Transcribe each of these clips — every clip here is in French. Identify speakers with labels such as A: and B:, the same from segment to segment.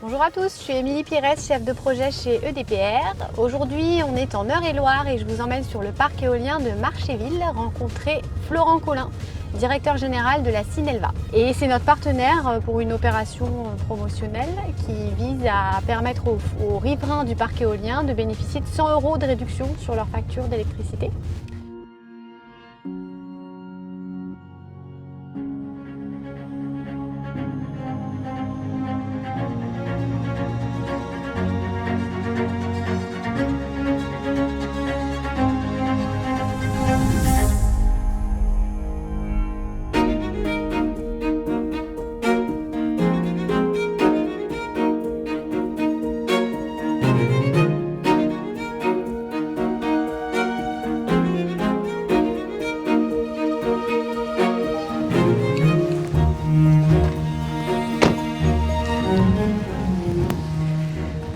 A: Bonjour à tous, je suis Émilie Pires, chef de projet chez EDPR. Aujourd'hui, on est en Eure-et-Loire et je vous emmène sur le parc éolien de Marchéville rencontrer Florent Collin, directeur général de la Cinelva. Et c'est notre partenaire pour une opération promotionnelle qui vise à permettre aux riverains du parc éolien de bénéficier de 100 € de réduction sur leur facture d'électricité.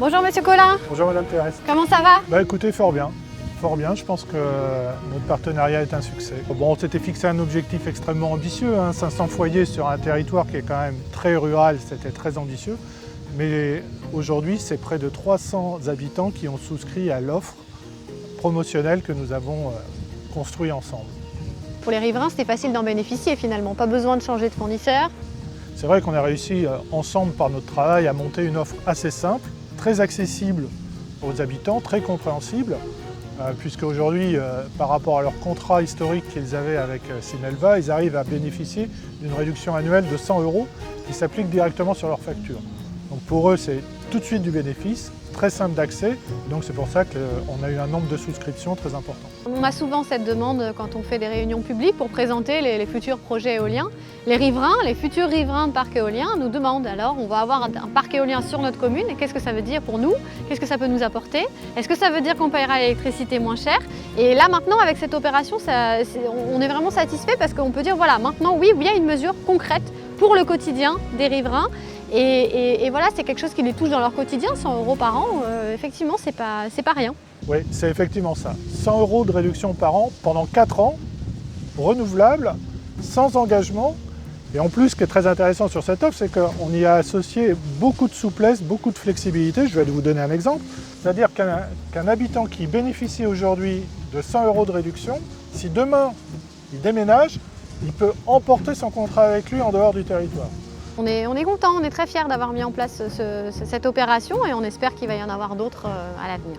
A: Bonjour Monsieur Collin.
B: Bonjour Madame Pires.
A: Comment ça va?
B: Bah écoutez, fort bien. Fort bien, je pense que notre partenariat est un succès. Bon, on s'était fixé un objectif extrêmement ambitieux, 500 foyers sur un territoire qui est quand même très rural, c'était très ambitieux. Mais aujourd'hui, c'est près de 300 habitants qui ont souscrit à l'offre promotionnelle que nous avons construite ensemble.
A: Pour les riverains, c'était facile d'en bénéficier finalement, pas besoin de changer de fournisseur.
B: C'est vrai qu'on a réussi ensemble par notre travail à monter une offre assez simple, très accessible aux habitants, très compréhensible, puisque aujourd'hui, par rapport à leur contrat historique qu'ils avaient avec Cinelva, ils arrivent à bénéficier d'une réduction annuelle de 100 € qui s'applique directement sur leur facture. Donc pour eux, c'est tout de suite du bénéfice, très simple d'accès, donc c'est pour ça qu'on a eu un nombre de souscriptions très important.
A: On a souvent cette demande quand on fait des réunions publiques pour présenter les futurs projets éoliens. Les riverains, les futurs riverains de parcs éoliens nous demandent alors on va avoir un parc éolien sur notre commune et qu'est-ce que ça veut dire pour nous? Qu'est-ce que ça peut nous apporter? Est-ce que ça veut dire qu'on paiera l'électricité moins cher? Et là maintenant avec cette opération, on est vraiment satisfait parce qu'on peut dire voilà maintenant oui, il y a une mesure concrète pour le quotidien des riverains. Et voilà, c'est quelque chose qui les touche dans leur quotidien, 100 € par an, effectivement, c'est pas rien.
B: Oui, c'est effectivement ça. 100 € de réduction par an pendant 4 ans, renouvelable, sans engagement. Et en plus, ce qui est très intéressant sur cette offre, c'est qu'on y a associé beaucoup de souplesse, beaucoup de flexibilité. Je vais vous donner un exemple. C'est-à-dire qu'un habitant qui bénéficie aujourd'hui de 100 € de réduction, si demain il déménage, il peut emporter son contrat avec lui en dehors du territoire.
A: On est content, on est très fiers d'avoir mis en place cette opération et on espère qu'il va y en avoir d'autres à l'avenir.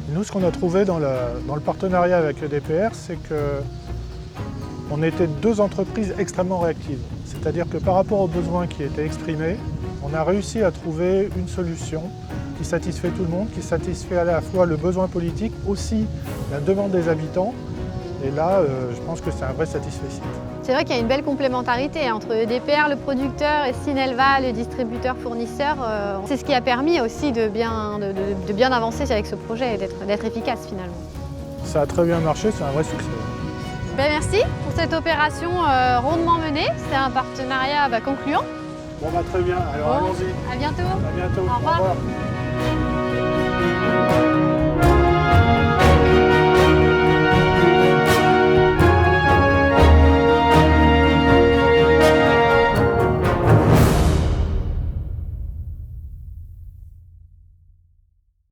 B: Nous, ce qu'on a trouvé dans le partenariat avec EDPR, c'est qu'on était deux entreprises extrêmement réactives. C'est-à-dire que par rapport aux besoins qui étaient exprimés, on a réussi à trouver une solution qui satisfait tout le monde, qui satisfait à la fois le besoin politique, aussi la demande des habitants. Et là, je pense que c'est un vrai satisfecit.
A: C'est vrai qu'il y a une belle complémentarité entre EDPR, le producteur, et Cinelva, le distributeur-fournisseur. C'est ce qui a permis aussi de bien avancer avec ce projet et d'être efficace finalement.
B: Ça a très bien marché, c'est un vrai succès.
A: Ben merci pour cette opération rondement menée. C'était un partenariat concluant.
B: Bon, très bien. Alors allons-y.
A: À bientôt.
B: À bientôt.
A: Au revoir.
B: Au revoir.